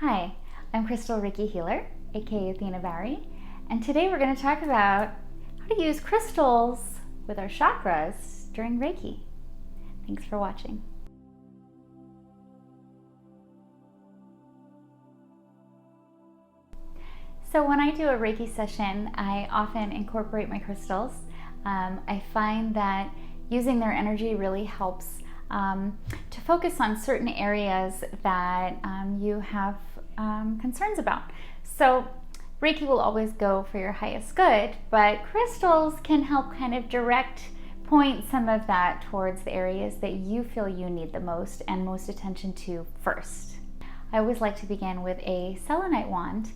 Hi, I'm Crystal Reiki Healer, aka Athena Barry, and today we're going to talk about how to use crystals with our chakras during Reiki. Thanks for watching. So when I do a Reiki session, I often incorporate my crystals. I find that using their energy really helps to focus on certain areas that you have concerns about. So Reiki will always go for your highest good, but crystals can help kind of point some of that towards the areas that you feel you need the most and most attention to first. I always like to begin with a selenite wand.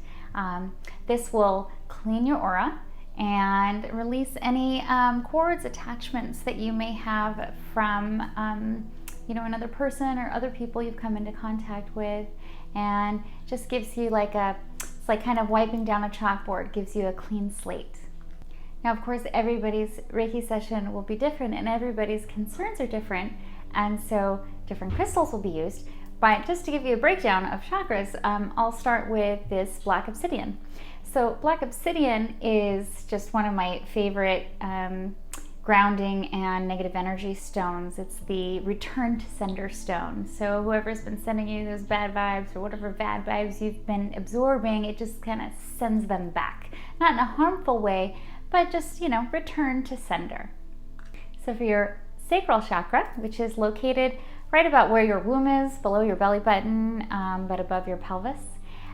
This will clean your aura and release any cords, attachments that you may have from another person or other people you've come into contact with, and just gives you it's like kind of wiping down a chalkboard, gives you a clean slate. Now, of course, everybody's Reiki session will be different and everybody's concerns are different, and so different crystals will be used. But just to give you a breakdown of chakras, I'll start with this black obsidian. So black obsidian is just one of my favorite grounding and negative energy stones. It's the return to sender stone. So whoever's been sending you those bad vibes or whatever bad vibes you've been absorbing, it just kind of sends them back. Not in a harmful way, but just, return to sender. So for your sacral chakra, which is located right about where your womb is, below your belly button, but above your pelvis.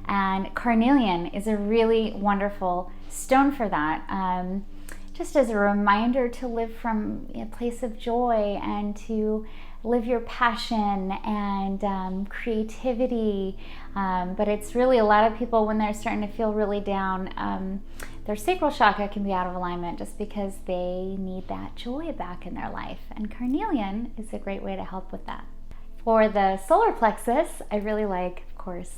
And carnelian is a really wonderful stone for that. Just as a reminder to live from a place of joy and to live your passion and creativity. But it's really a lot of people, when they're starting to feel really down, their sacral chakra can be out of alignment just because they need that joy back in their life. And carnelian is a great way to help with that. For the solar plexus, I really like, of course,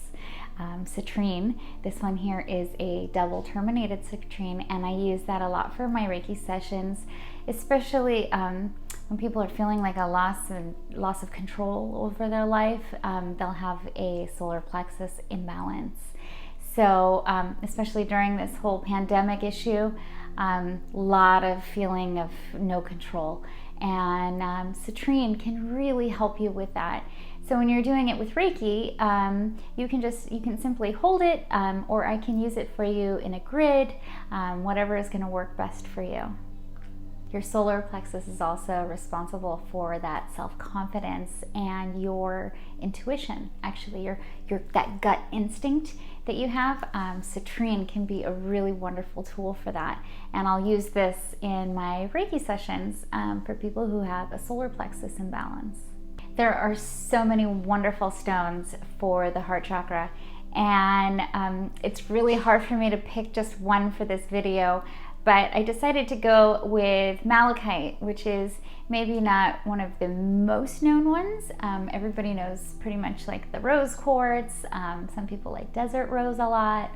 citrine. This one here is a double terminated citrine, and I use that a lot for my Reiki sessions, especially when people are feeling like a loss of control over their life. They'll have a solar plexus imbalance. So especially during this whole pandemic issue, lot of feeling of no control, and citrine can really help you with that. So when you're doing it with Reiki, you can simply hold it, or I can use it for you in a grid, whatever is going to work best for you. Your solar plexus is also responsible for that self-confidence and your intuition. Actually, your that gut instinct that you have. Citrine can be a really wonderful tool for that, and I'll use this in my Reiki sessions for people who have a solar plexus imbalance. There are so many wonderful stones for the heart chakra, and it's really hard for me to pick just one for this video, but I decided to go with malachite, which is maybe not one of the most known ones. Everybody knows pretty much like the rose quartz. Some people like desert rose a lot.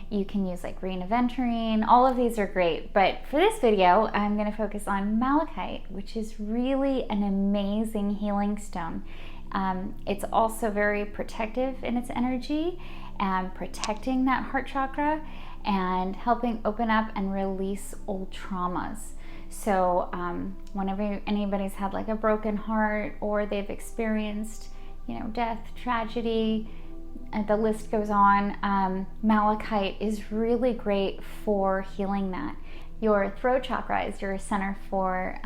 You can use like green aventurine. All of these are great, but for this video, I'm going to focus on malachite, which is really an amazing healing stone. It's also very protective in its energy and protecting that heart chakra and helping open up and release old traumas. So whenever anybody's had like a broken heart, or they've experienced, death, tragedy, the list goes on, malachite is really great for healing that. Your throat chakra is your center for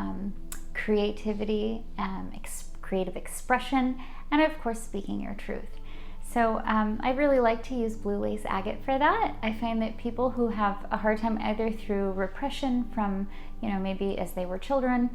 creativity, creative expression, and of course speaking your truth. So I really like to use blue lace agate for that. I find that people who have a hard time either through repression from, maybe as they were children,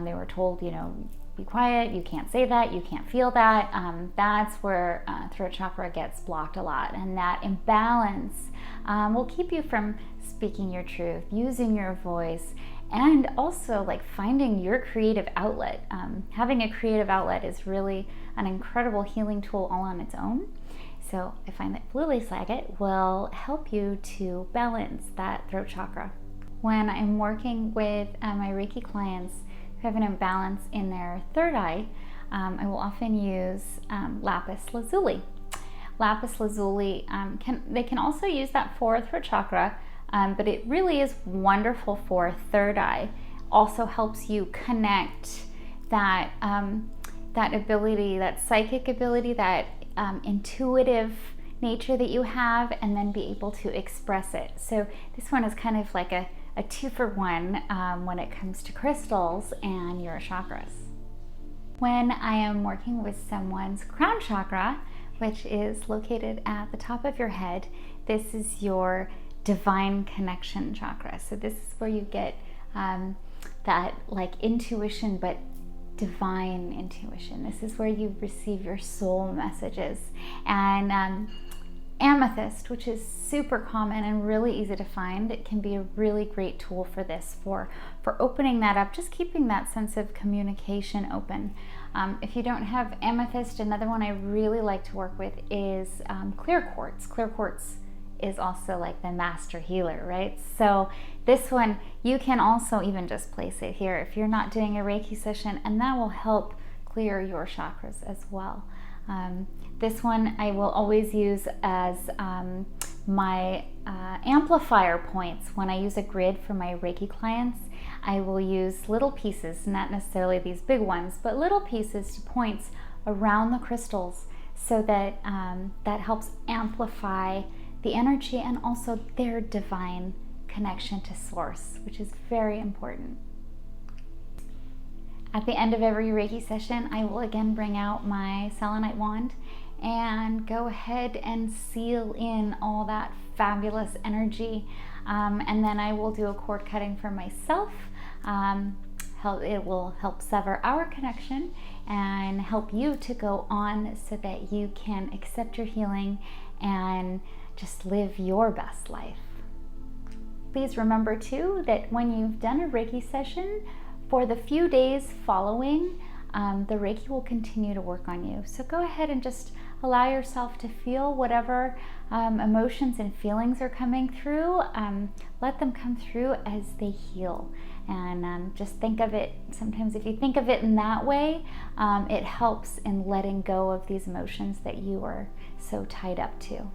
they were told, be quiet, you can't say that, you can't feel that. That's where throat chakra gets blocked a lot, and that imbalance will keep you from speaking your truth, using your voice, and also like finding your creative outlet. Having a creative outlet is really an incredible healing tool all on its own. So I find that blue lace agate will help you to balance that throat chakra. When I'm working with my Reiki clients who have an imbalance in their third eye, I will often use lapis lazuli. lapis lazuli. They can also use that for throat chakra, but it really is wonderful for third eye. Also helps you connect that that ability, that psychic ability, that intuitive nature that you have, and then be able to express it. So this one is kind of like a 2-for-1 when it comes to crystals and your chakras. When I am working with someone's crown chakra, which is located at the top of your head, this is your divine connection chakra. So this is where you get that like intuition, but divine intuition. This is where you receive your soul messages. And amethyst, which is super common and really easy to find, it can be a really great tool for this, for opening that up, just keeping that sense of communication open. If you don't have amethyst, another one I really like to work with is clear quartz. Clear quartz is also like the master healer, right? So this one, you can also even just place it here if you're not doing a Reiki session, and that will help clear your chakras as well. This one I will always use as my amplifier points. When I use a grid for my Reiki clients, I will use little pieces, not necessarily these big ones, but little pieces to points around the crystals, so that that helps amplify the energy and also their divine connection to source, which is very important. At the end of every Reiki session, I will again bring out my selenite wand and go ahead and seal in all that fabulous energy. And then I will do a cord cutting for myself. It will help sever our connection and help you to go on so that you can accept your healing and just live your best life. Please remember too that when you've done a Reiki session, for the few days following, the Reiki will continue to work on you. So go ahead and just allow yourself to feel whatever emotions and feelings are coming through. Let them come through as they heal. And just think of it, sometimes if you think of it in that way, it helps in letting go of these emotions that you are so tied up to.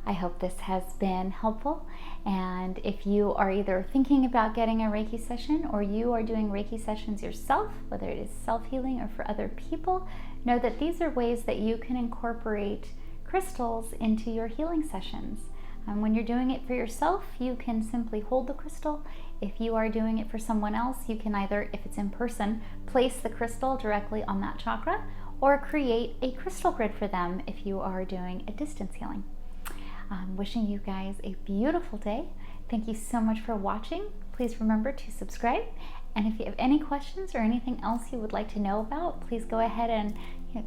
I hope this has been helpful, and if you are either thinking about getting a Reiki session or you are doing Reiki sessions yourself, whether it is self-healing or for other people, know that these are ways that you can incorporate crystals into your healing sessions. When you're doing it for yourself, you can simply hold the crystal. If you are doing it for someone else, you can either, if it's in person, place the crystal directly on that chakra, or create a crystal grid for them if you are doing a distance healing. Wishing you guys a beautiful day. Thank you so much for watching. Please remember to subscribe. And if you have any questions or anything else you would like to know about, please go ahead and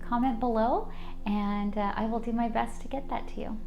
comment below, and I will do my best to get that to you.